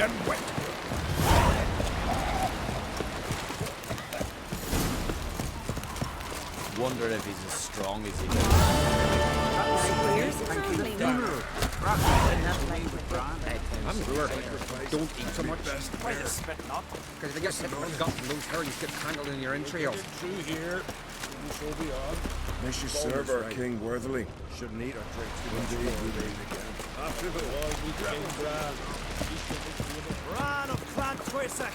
and wet. Wonder if he's as strong as he looks. I'm sure. Don't eat so much. Why you spitting up? Because if you get forgotten, those hairs get tangled in your entrails. Through here. So be on. May she serve our king worthily. Shouldn't eat or drink too much water. After the war, we came Bran. Bran of Clan Twisak.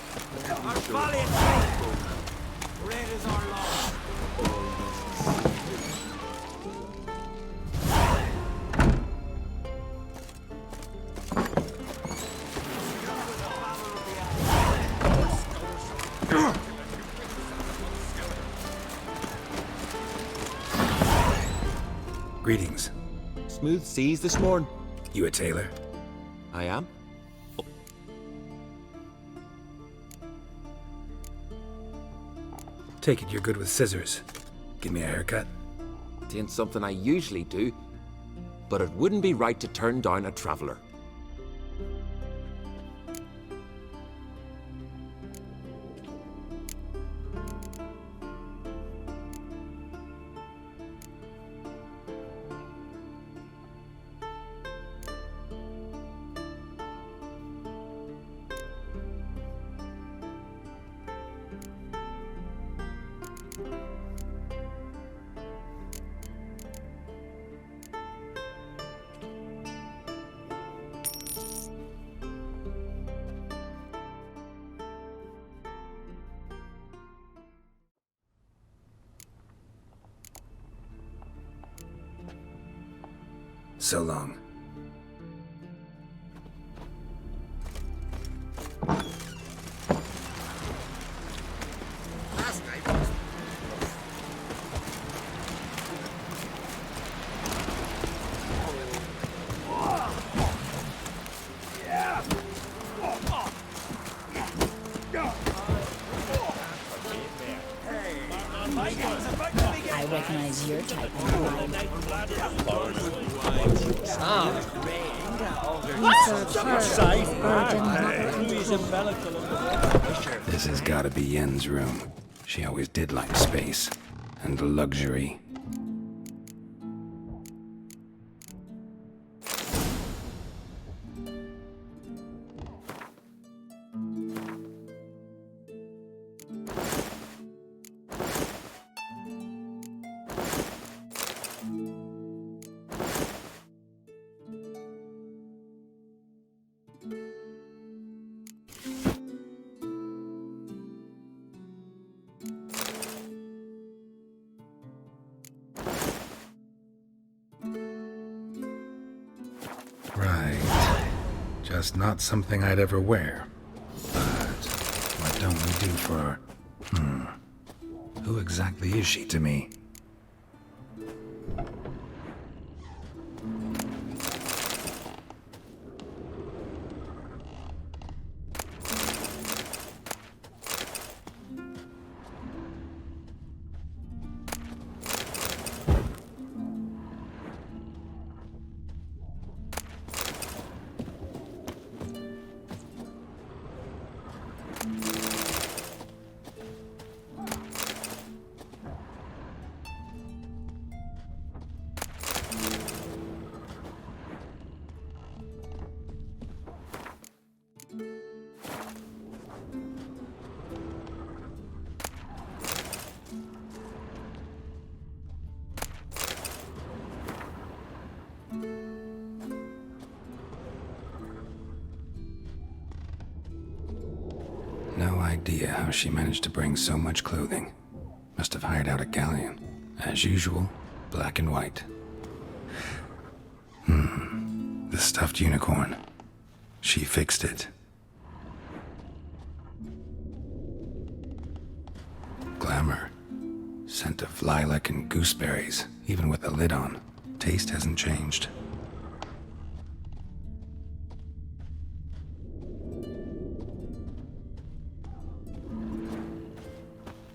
Our valiant king. Great is our love. Greetings. Smooth seas this morning. You a tailor? I am. Take it you're good with scissors. Give me a haircut. It ain't something I usually do, but it wouldn't be right to turn down a traveller. So long. I recognize your type of This has gotta be Yen's room. She always did like space and luxury. Right. Just not something I'd ever wear. But what don't we do for her? Who exactly is she to me? No idea how she managed to bring so much clothing. Must have hired out a galleon. As usual, black and white. The stuffed unicorn. She fixed it. Glamour. Scent of lilac and gooseberries, even with the lid on. Taste hasn't changed.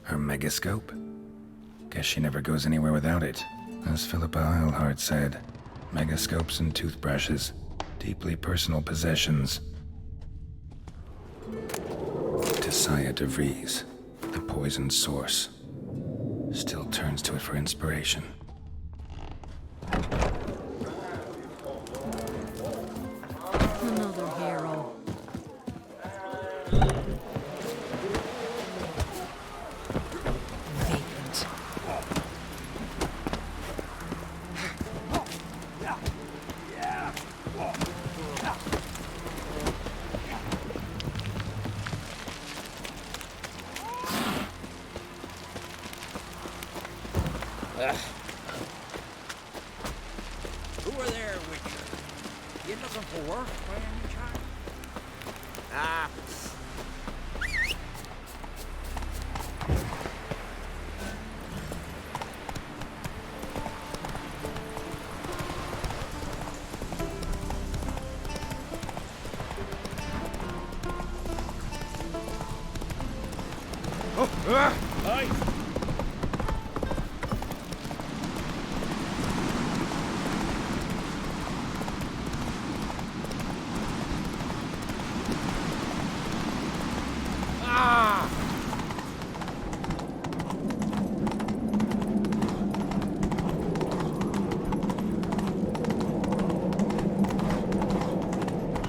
Her megascope? Guess she never goes anywhere without it. As Philippa Eilhart said, megascopes and toothbrushes, deeply personal possessions. Messiah de Vries, the poisoned source. Still turns to it for inspiration. Another hero. Vacant. Who are there, Witcher? You looking for work by any chance? Ah, Aye.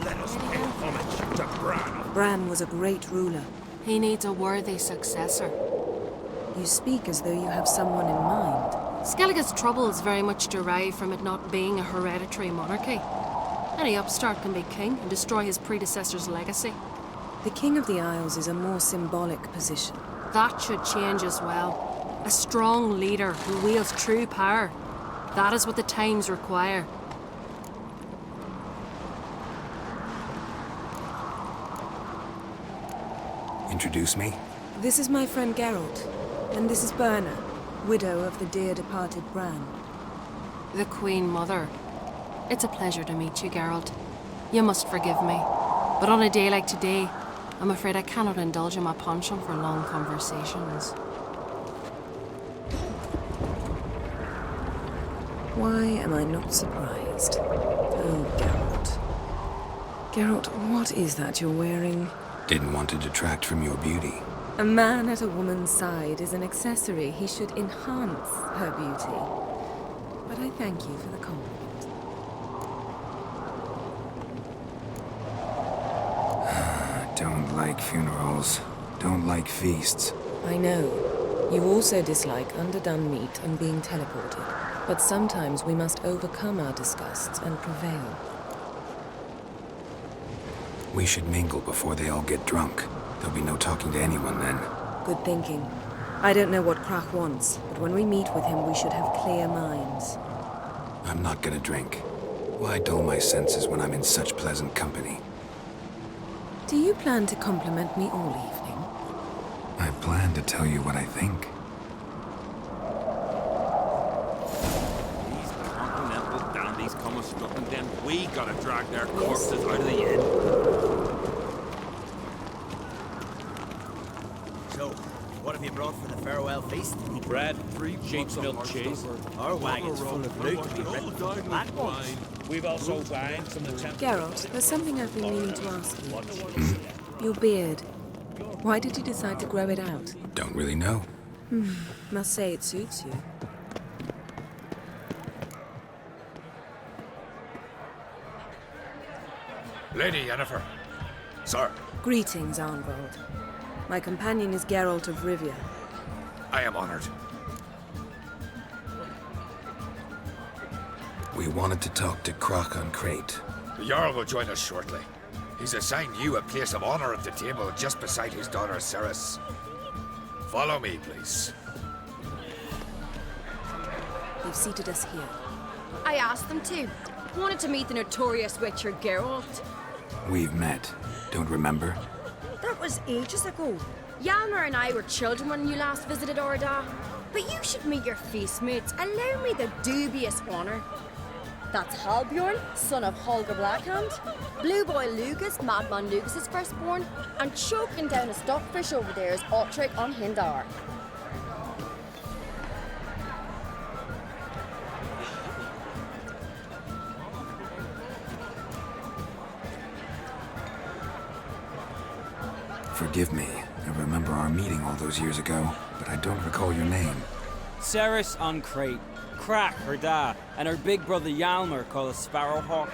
Let us pay homage to Bran. Bran was a great ruler. He needs a worthy successor. You speak as though you have someone in mind. Skellige's troubles very much derive from it not being a hereditary monarchy. Any upstart can be king and destroy his predecessor's legacy. The King of the Isles is a more symbolic position. That should change as well. A strong leader who wields true power. That is what the times require. Introduce me? This is my friend Geralt, and this is Berna, widow of the dear departed Bran. The Queen Mother. It's a pleasure to meet you, Geralt. You must forgive me, but on a day like today, I'm afraid I cannot indulge in my penchant for long conversations. Why am I not surprised? Oh, Geralt. Geralt, what is that you're wearing? Didn't want to detract from your beauty. A man at a woman's side is an accessory. He should enhance her beauty. But I thank you for the compliment. Don't like funerals. Don't like feasts. I know. You also dislike underdone meat and being teleported. But sometimes we must overcome our disgusts and prevail. We should mingle before they all get drunk. There'll be no talking to anyone then. Good thinking. I don't know what Krach wants, but when we meet with him, we should have clear minds. I'm not gonna drink. Why dull my senses when I'm in such pleasant company? Do you plan to compliment me all evening? I plan to tell you what I think. These continental dandies come a strutting, then we gotta drag their corpses out of the inn. so, what have you brought for the farewell feast? Bread, sheep's milk cheese. Our wagon's full of loot to be written for the black ones. We've also wine from the temple. Geralt, there's something I've been meaning to ask you. Your beard. Why did you decide to grow it out? Don't really know. Must say it suits you. Lady Yennefer. Sir, Greetings, Arnvold. My companion is Geralt of Rivia. I am honored. We wanted to talk to Krach on Crate. The Jarl will join us shortly. He's assigned you a place of honor at the table just beside his daughter Ceres. Follow me, please. They've seated us here. I asked them to. Wanted to meet the notorious Witcher Geralt. We've met. Don't remember? That was ages ago. Yalmer and I were children when you last visited Orda. But you should meet your feast mates. Allow me the dubious honor. That's Halbjorn, son of Holger Blackhand, Blue Boy Lucas, Madman Lucas's firstborn, and choking down a stockfish over there is Otric on Hindar. Forgive me. I remember our meeting all those years ago, but I don't recall your name. Ceres on Crate. Crack, her dad, and her big brother Yalmer called a Sparrowhawk.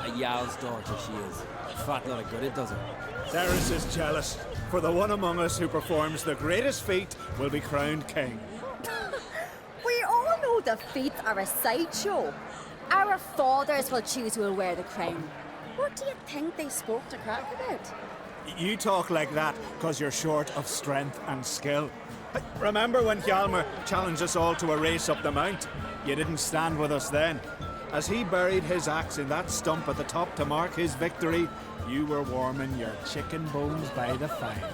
A Yal's daughter she is. Fat lot of good it does her. Ceres is jealous, for the one among us who performs the greatest feat will be crowned king. We all know the feats are a sideshow. Our fathers will choose who will wear the crown. What do you think they spoke to Crack about? You talk like that because you're short of strength and skill. Remember when Hjalmar challenged us all to a race up the mount? You didn't stand with us then. As he buried his axe in that stump at the top to mark his victory, you were warming your chicken bones by the fire.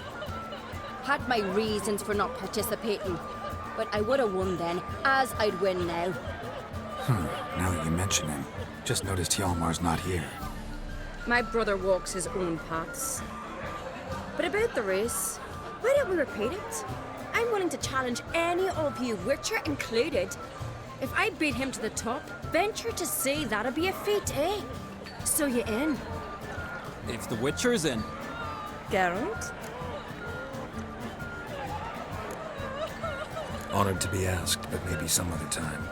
Had my reasons for not participating, but I would have won then, as I'd win now. Now that you mention him, just noticed Hjalmar's not here. My brother walks his own paths. But about the race, why don't we repeat it? I'm willing to challenge any of you, Witcher included. If I beat him to the top, venture to say that'd be a feat, eh? So you in? If the Witcher's in. Geralt? Honored to be asked, but maybe some other time.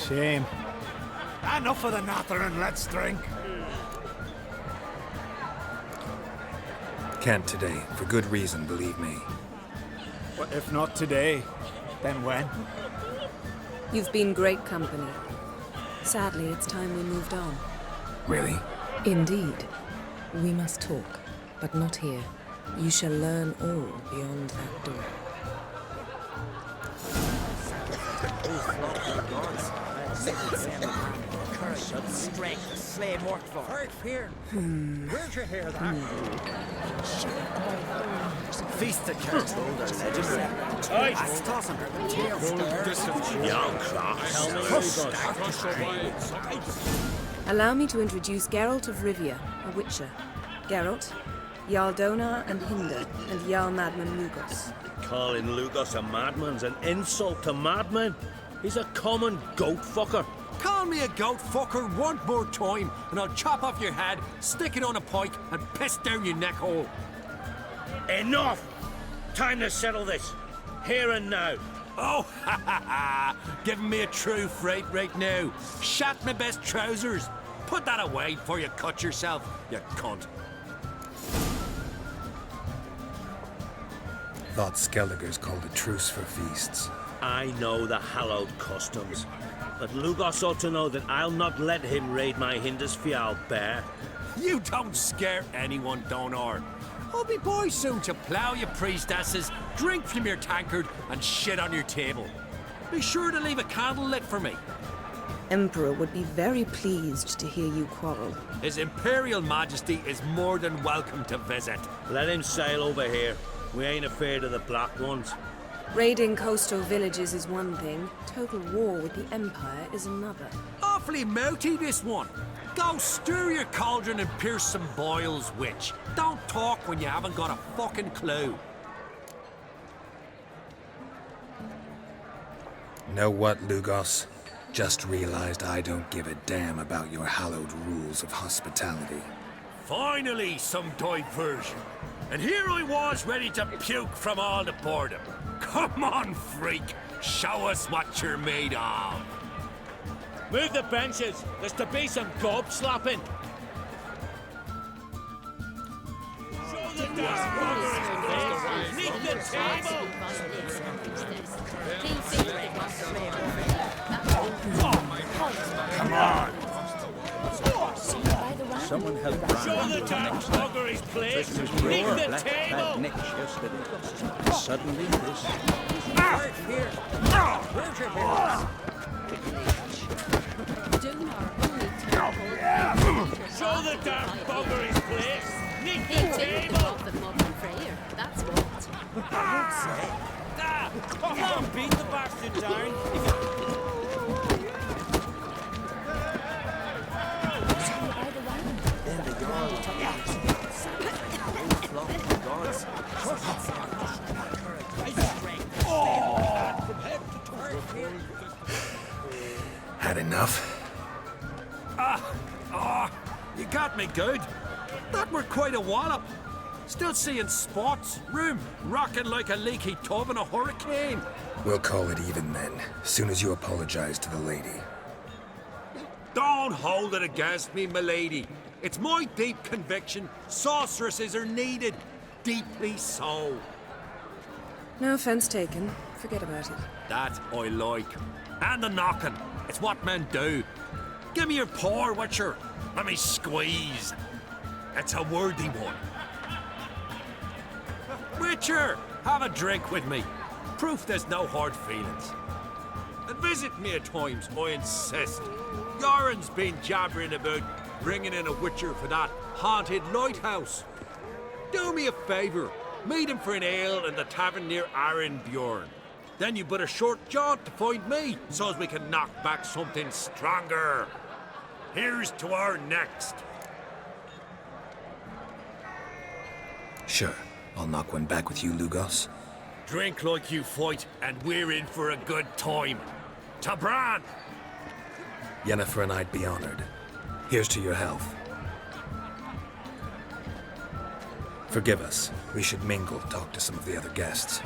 Shame. Enough of the nattering, let's drink. Can't today, for good reason, believe me. But if not today, then when? You've been great company. Sadly, it's time we moved on. Really? Indeed. We must talk, but not here. You shall learn all beyond that door. Strength, slay and work for. Hurt here. Where'd you hear that? Feast the cat holder, legendary. Axe tossing, tail stir. Young Allow me to introduce Geralt of Rivia, a Witcher. Geralt, Jarl Donar and Hinder, and Jarl Madman Lugos. Calling Lugos a madman's an insult to madmen. He's a common goat fucker. Call me a goat fucker one more time, and I'll chop off your head, stick it on a pike, and piss down your neck hole. Enough! Time to settle this. Here and now. Oh, ha ha ha! Giving me a true fright right now. Shat my best trousers. Put that away before you cut yourself, you cunt. Thought Skelliger's called a truce for feasts. I know the hallowed customs. But Lugos ought to know that I'll not let him raid my Hindisfial bear. You don't scare anyone, Donar. I'll be boy soon to plough your priestesses, drink from your tankard, and shit on your table. Be sure to leave a candle lit for me. Emperor would be very pleased to hear you quarrel. His Imperial Majesty is more than welcome to visit. Let him sail over here. We ain't afraid of the black ones. Raiding coastal villages is one thing. Total war with the Empire is another. Awfully mouthy, this one. Go stir your cauldron and pierce some boils, witch. Don't talk when you haven't got a fucking clue. Know what, Lugos? Just realized I don't give a damn about your hallowed rules of hospitality. Finally, some diversion. And here I was ready to puke from all the boredom. Come on, freak. Show us what you're made of. Move the benches. There's to be some gob slapping. Show the damn Meet the table. Come on. Someone help Brian. Show the damn bugger his place. Meet the table. Nick yesterday. Suddenly this. Right here. Where's your head? Show the damn bugger his place. Meet the table. That's what. Come on, beat the bastard down. Had enough? You got me good. That were quite a wallop. Still seeing spots, room rocking like a leaky tub in a hurricane. We'll call it even then, soon as you apologize to the lady. Don't hold it against me, milady. It's my deep conviction sorceresses are needed. Deeply so. No offense taken. Forget about it. That I like. And the knocking. It's what men do. Give me your paw, Witcher. Let me squeeze. It's a worthy one. Witcher, have a drink with me. Proof there's no hard feelings. And visit me at times, I insist. Yoren's been jabbering about bringing in a Witcher for that haunted lighthouse. Do me a favour. Meet him for an ale in the tavern near Arenbjorn. Then you but a short jaunt to find me, so as we can knock back something stronger. Here's to our next. Sure, I'll knock one back with you, Lugos. Drink like you fight, and we're in for a good time. To Bran! Yennefer and I'd be honored. Here's to your health. Forgive us. We should mingle, talk to some of the other guests.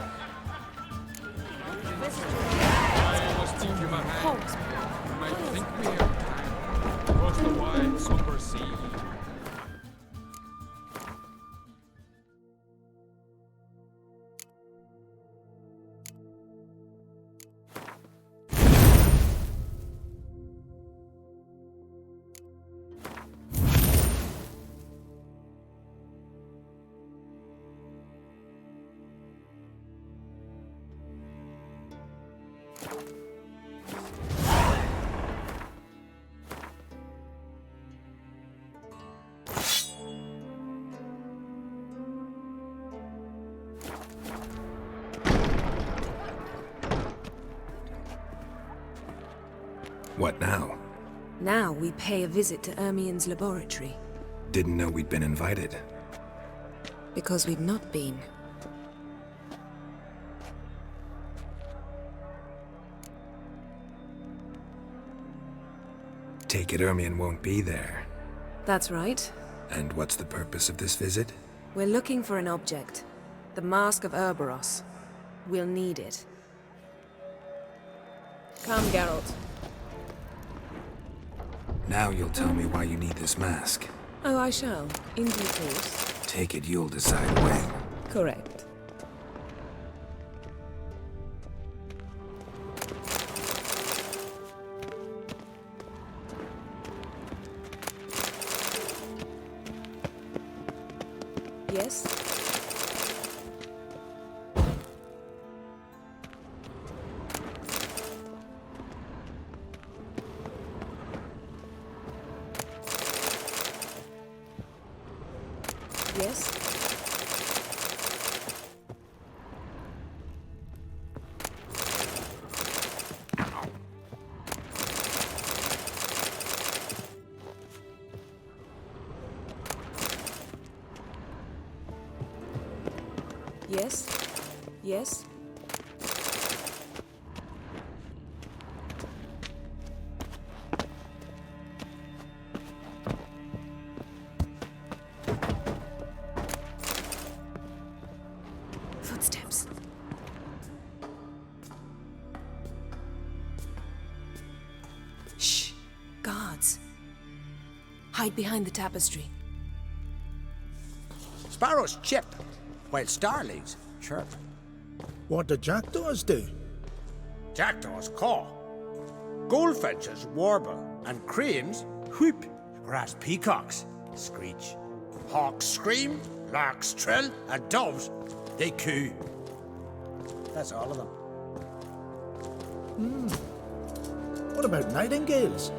What now? Now we pay a visit to Ermien's laboratory. Didn't know we'd been invited. Because we've not been. Take it Ermien won't be there. That's right. And what's the purpose of this visit? We're looking for an object. The Mask of Ouroboros. We'll need it. Come, Geralt. Now you'll tell me why you need this mask. Oh, I shall. In due course. Take it you'll decide when. Correct. Yes? Yes? Yes? Yes? Footsteps. Shh. Guards. Hide behind the tapestry. Sparrows chip, while starlings chirp. What do jackdaws do? Jackdaws caw. Goldfinches warble, and cranes whoop, whereas peacocks screech. Hawks scream, larks trill, and doves, they coo. That's all of them. What about nightingales?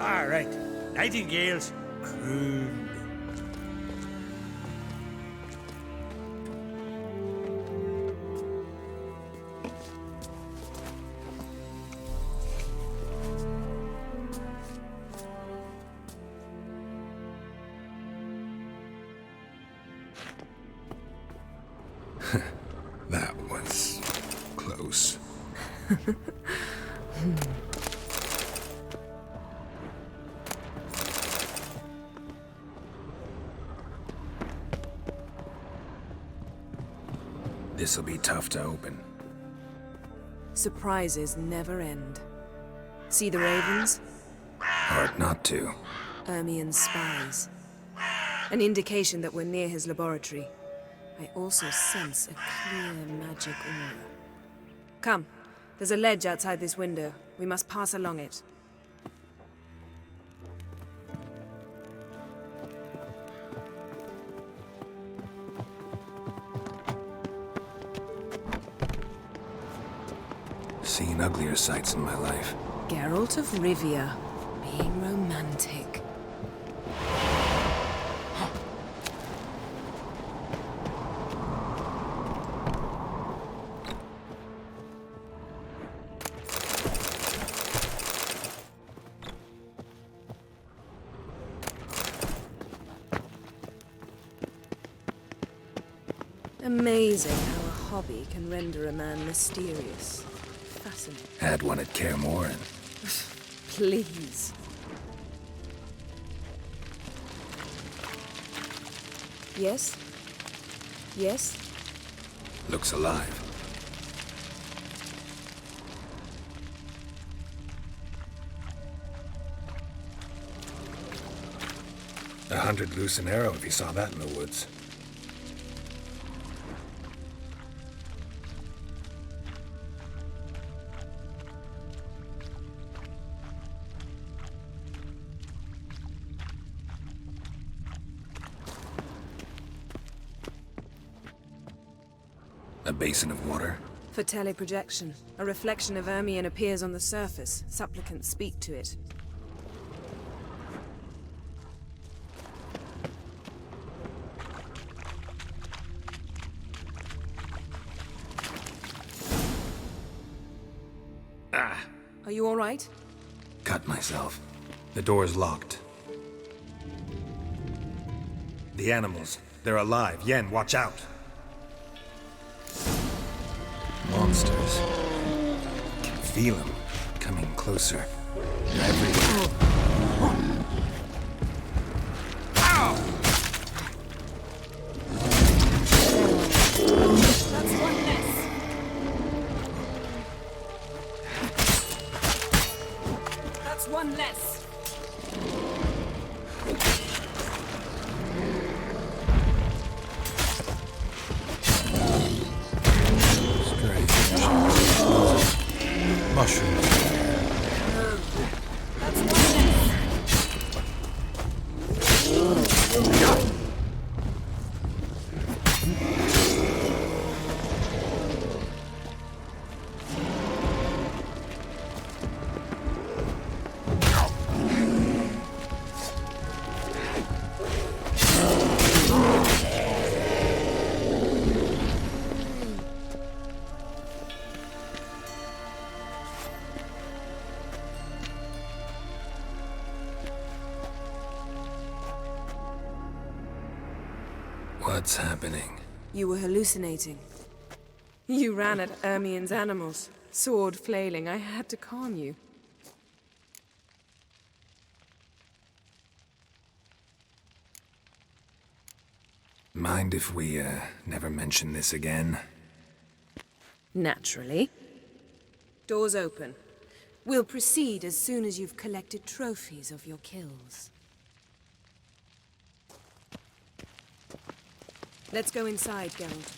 All right, nightingales croon. That was close. This'll be tough to open. Surprises never end. See the ravens? Hard not to. Ermien's spies. An indication that we're near his laboratory. I also sense a clear magic aura. Come, there's a ledge outside this window. We must pass along it. Seen uglier sights in my life. Geralt of Rivia, being romantic. Amazing how a hobby can render a man mysterious. Fascinating. Had one at Kaer Morhen. Please. Yes? Yes? Looks alive. $100 loose an arrow if you saw that in the woods. A basin of water? For teleprojection. A reflection of Ermien appears on the surface. Supplicants speak to it. Ah! Are you all right? Cut myself. The door's locked. The animals. They're alive. Yen, watch out! Monsters. Can feel them coming closer. Everywhere. That's one less. That's one less. Mushrooms. That's one less. What's happening? You were hallucinating. You ran at Ermien's animals, sword flailing. I had to calm you. Mind if we, never mention this again? Naturally. Doors open. We'll proceed as soon as you've collected trophies of your kills. Let's go inside, Geralt.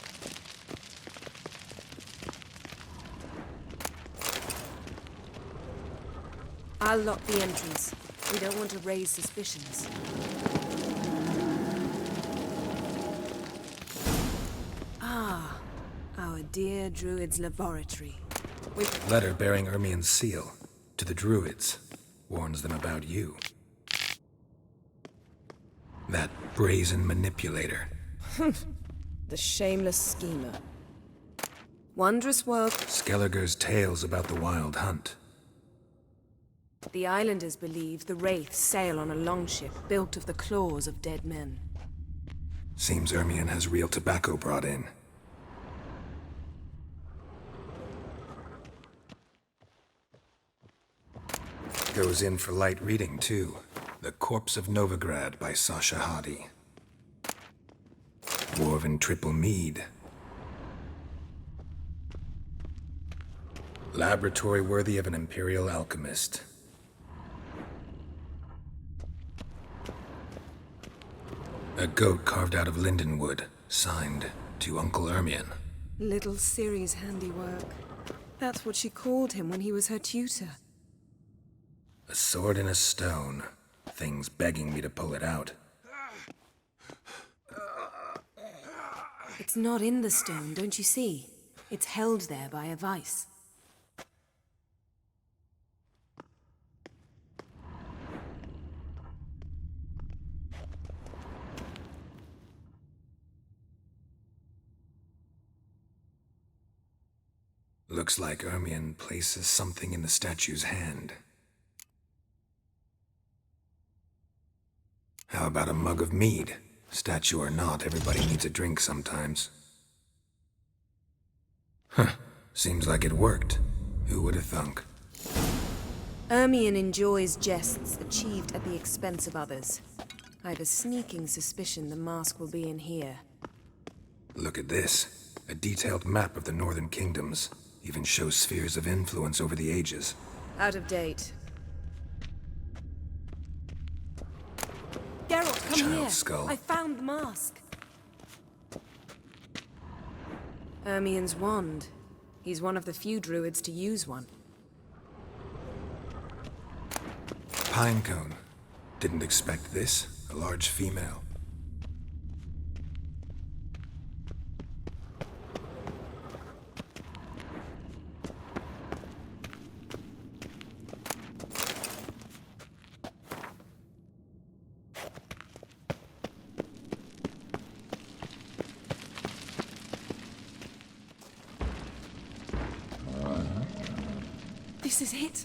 I'll lock the entrance. We don't want to raise suspicions. Ah, our dear Druid's laboratory. Letter bearing Ermien's seal to the Druids. Warns them about you. That brazen manipulator. The shameless schemer. Wondrous world. Skelliger's tales about the wild hunt. The islanders believe the wraiths sail on a longship built of the claws of dead men. Seems Ermien has real tobacco brought in. Goes in for light reading, too. The Corpse of Novigrad by Sasha Hadi. Dwarven triple mead. Laboratory worthy of an imperial alchemist. A goat carved out of lindenwood, signed to Uncle Ermion. Little Ciri's handiwork. That's what she called him when he was her tutor. A sword in a stone. Things begging me to pull it out. It's not in the stone, don't you see? It's held there by a vice. Looks like Ermion places something in the statue's hand. How about a mug of mead? Statue or not, everybody needs a drink sometimes. Huh. Seems like it worked. Who would have thunk? Ermion enjoys jests achieved at the expense of others. I have a sneaking suspicion the mask will be in here. Look at this. A detailed map of the Northern Kingdoms. Even shows spheres of influence over the ages. Out of date. Geralt, come Child's here. skull. I found the mask. Ermion's wand. He's one of the few druids to use one. Pinecone. Didn't expect this. A large female. This is it.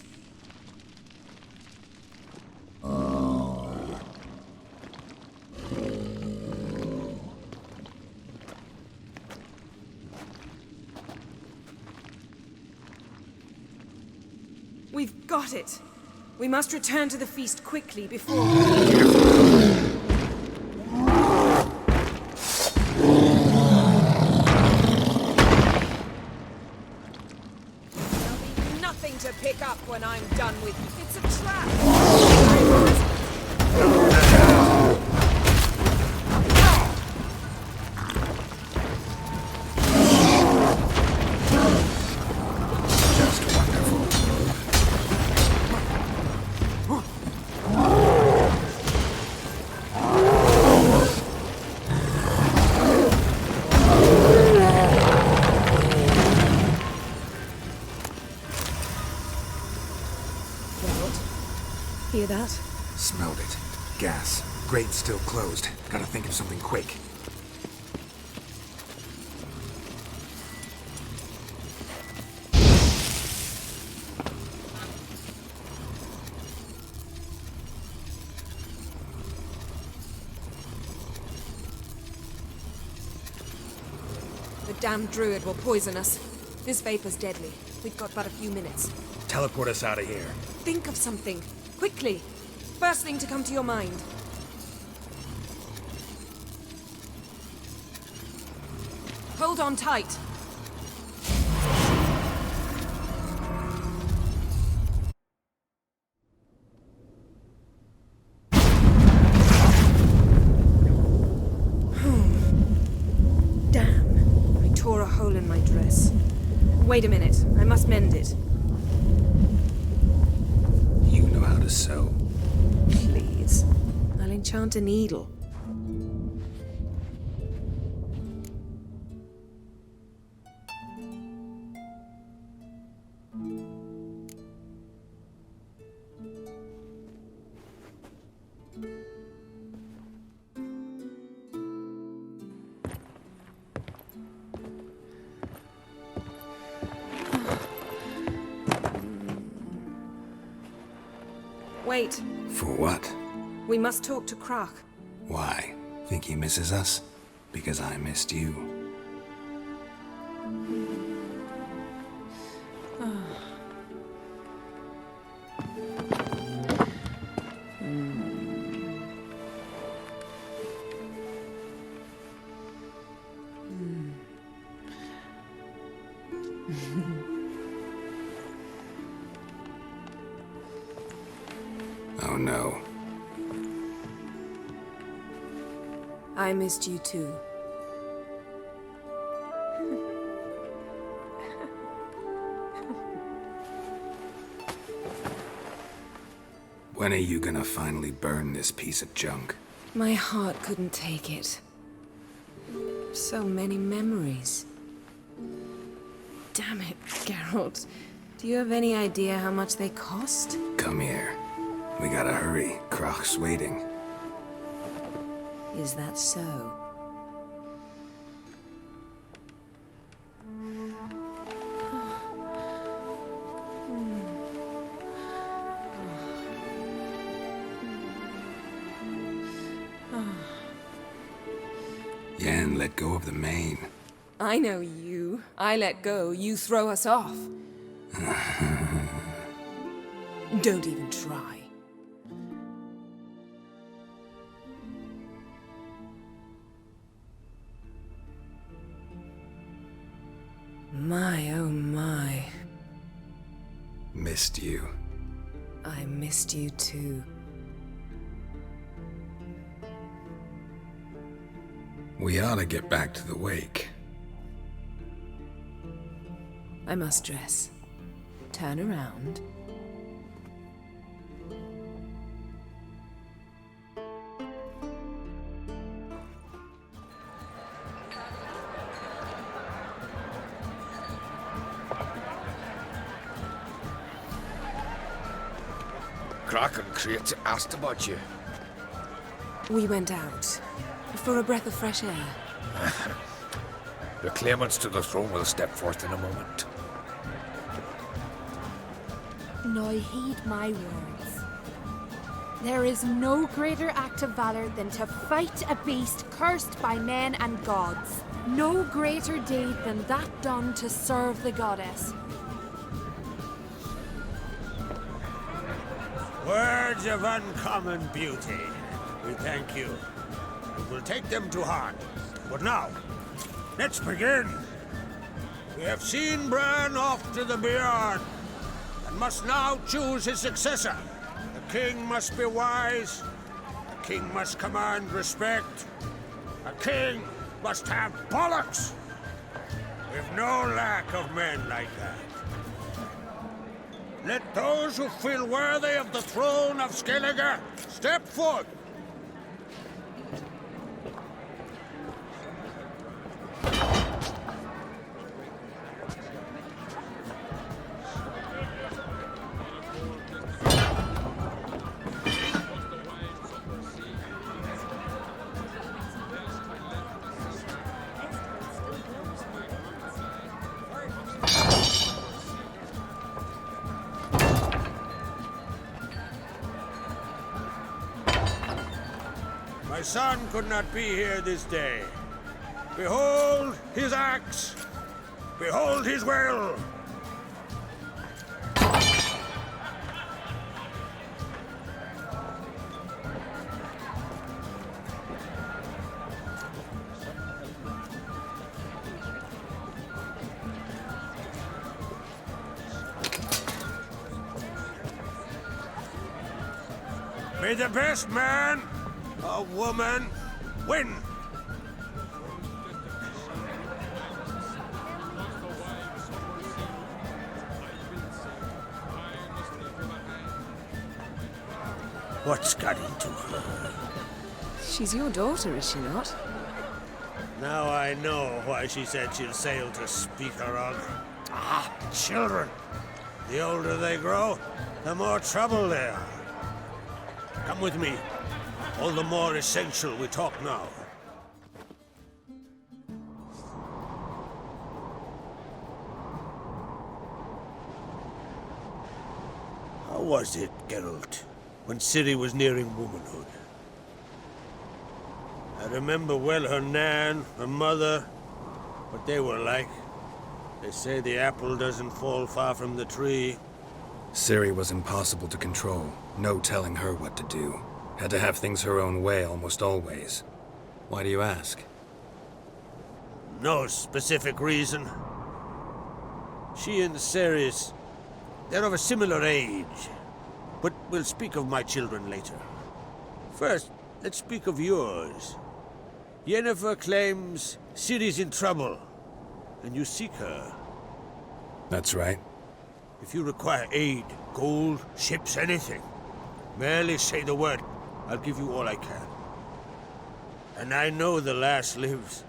We've got it. We must return to the feast quickly before... Nothing to pick up when I'm done with you. It's a trap! Just wonderful. Hear that? Smelled it. Gas. Grate's still closed. Gotta think of something quick. The damned druid will poison us. This vapor's deadly. We've got but a few minutes. Teleport us out of here. Think of something. Quickly. First thing to come to your mind. Hold on tight. Damn. I tore a hole in my dress. Wait a minute. I must mend it. You know how to sew. Please. I'll enchant a needle. Wait. For what? We must talk to Krak. Why? Think he misses us? Because I missed you. no. I missed you too. When are you gonna finally burn this piece of junk? My heart couldn't take it. So many memories. Damn it, Geralt. Do you have any idea how much they cost? Come here. We gotta hurry. Crach's waiting. Is that so? Yen, let go of the mane. I know you. I let go, you throw us off. Don't even try. My, oh my. Missed you. I missed you too. We ought to get back to the wake. I must dress. Turn around. Crach and Crate asked about you. We went out. For a breath of fresh air. The claimants to the throne will step forth in a moment. Now heed my words. There is no greater act of valor than to fight a beast cursed by men and gods. No greater deed than that done to serve the goddess. Words of uncommon beauty. We thank you. We will take them to heart. But now, let's begin. We have seen Bran off to the Beyond, and must now choose his successor. The king must be wise. The king must command respect. A king must have bollocks. We've no lack of men like that. Let those who feel worthy of the throne of Skellige step forth. My son could not be here this day. Behold his axe! Behold his will! May the best man or woman win! What's got into her? She's your daughter, is she not? Now I know why she said she'll sail to speak her of. Ah, children! The older they grow, the more trouble they are. Come with me. All the more essential we talk now. How was it, Geralt, when Ciri was nearing womanhood? I remember well her nan, her mother, what they were like. They say the apple doesn't fall far from the tree. Ciri was impossible to control. No telling her what to do. Had to have things her own way almost always. Why do you ask? No specific reason. She and Ceres, they're of a similar age. But we'll speak of my children later. First, let's speak of yours. Yennefer claims Ciri's in trouble, and you seek her. That's right. If you require aid, gold, ships, anything, merely say the word. I'll give you all I can. And I know the lass lives.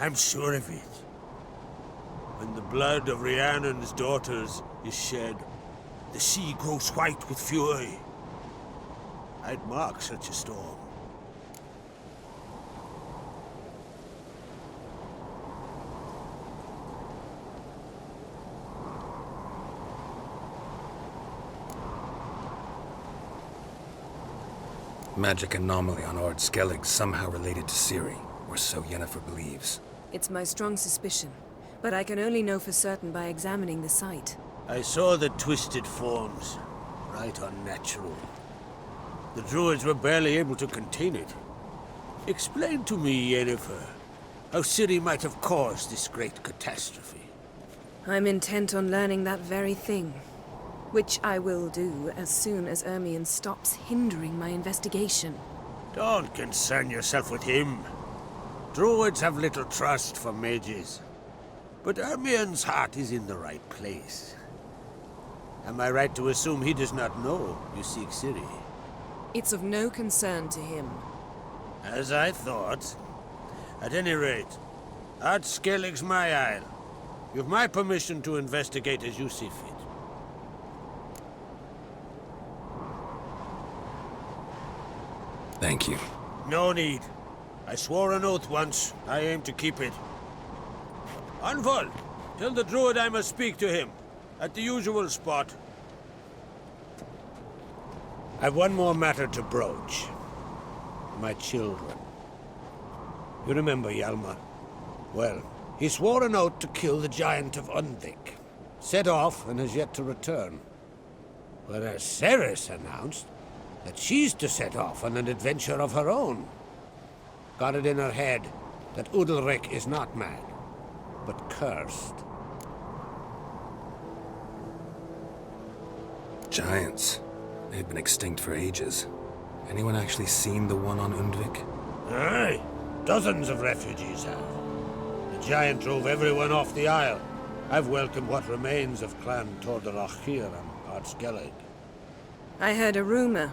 I'm sure of it. When the blood of Rhiannon's daughters is shed, the sea grows white with fury. I'd mark such a storm. Magic anomaly on Ard Skellig somehow related to Ciri, or so Yennefer believes. It's my strong suspicion, but I can only know for certain by examining the site. I saw the twisted forms. Right unnatural. The druids were barely able to contain it. Explain to me, Yennefer, how Ciri might have caused this great catastrophe. I'm intent on learning that very thing. Which I will do as soon as Ermion stops hindering my investigation. Don't concern yourself with him. Druids have little trust for mages. But Ermion's heart is in the right place. Am I right to assume he does not know you seek Ciri? It's of no concern to him. As I thought. At any rate, Ard Skellig's my isle. You've my permission to investigate as you see fit. Thank you. No need. I swore an oath once. I aim to keep it. Anvol, tell the druid I must speak to him. At the usual spot. I've one more matter to broach. My children. You remember Hjalmar? Well, he swore an oath to kill the giant of Undvik. Set off and has yet to return. Whereas Ceres announced that she's to set off on an adventure of her own. Got it in her head that Udalric is not mad, but cursed. Giants. They've been extinct for ages. Anyone actually seen the one on Undvik? Aye. Dozens of refugees have. The giant drove everyone off the isle. I've welcomed what remains of Clan Tordarach here on Ard Skellig. I heard a rumor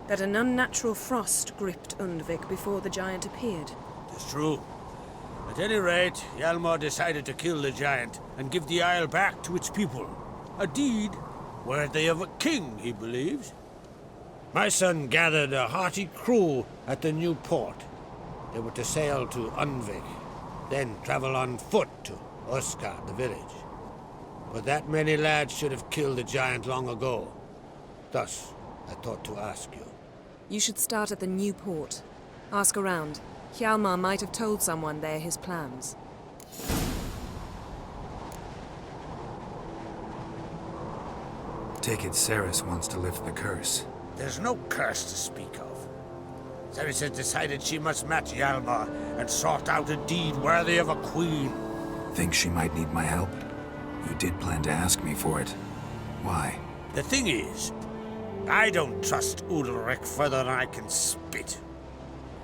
that an unnatural frost gripped Undvik before the giant appeared. It's true. At any rate, Hjalmar decided to kill the giant and give the isle back to its people. A deed worthy of a king, he believes. My son gathered a hearty crew at the new port. They were to sail to Undvik, then travel on foot to Oskar, the village. But that many lads should have killed the giant long ago. Thus, I thought to ask you. You should start at the new port. Ask around. Hjalmar might have told someone there his plans. Take it Ceres wants to lift the curse. There's no curse to speak of. Ceres has decided she must match Hjalmar and sort out a deed worthy of a queen. Think she might need my help? You did plan to ask me for it. Why? The thing is, I don't trust Udalric further than I can spit.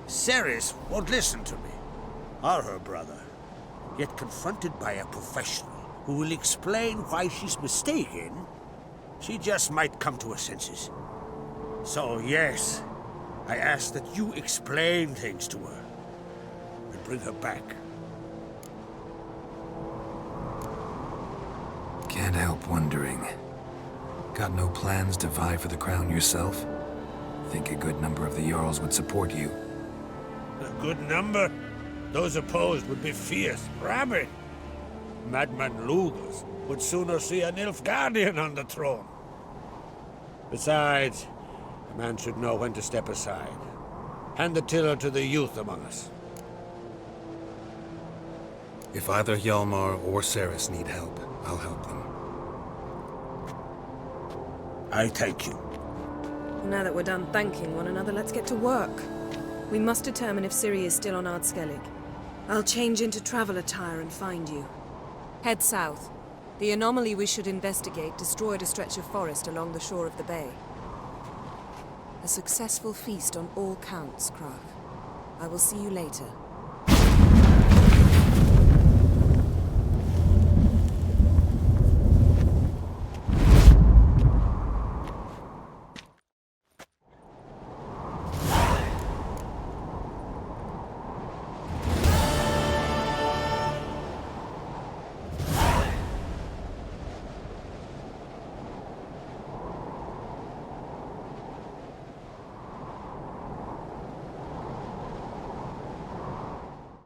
Ceres won't listen to me, or her brother. Yet confronted by a professional who will explain why she's mistaken, she just might come to her senses. So yes, I ask that you explain things to her and bring her back. Can't help wondering. Got no plans to vie for the crown yourself? Think a good number of the Jarls would support you. A good number? Those opposed would be fierce, rabid. Madman Lugas would sooner see an Nilfgaardian on the throne. Besides, a man should know when to step aside. Hand the tiller to the youth among us. If either Hjalmar or Ceres need help, I'll help them. I thank you. Now that we're done thanking one another, let's get to work. We must determine if Ciri is still on Ard Skellig. I'll change into travel attire and find you. Head south. The anomaly we should investigate destroyed a stretch of forest along the shore of the bay. A successful feast on all counts, Krach. I will see you later.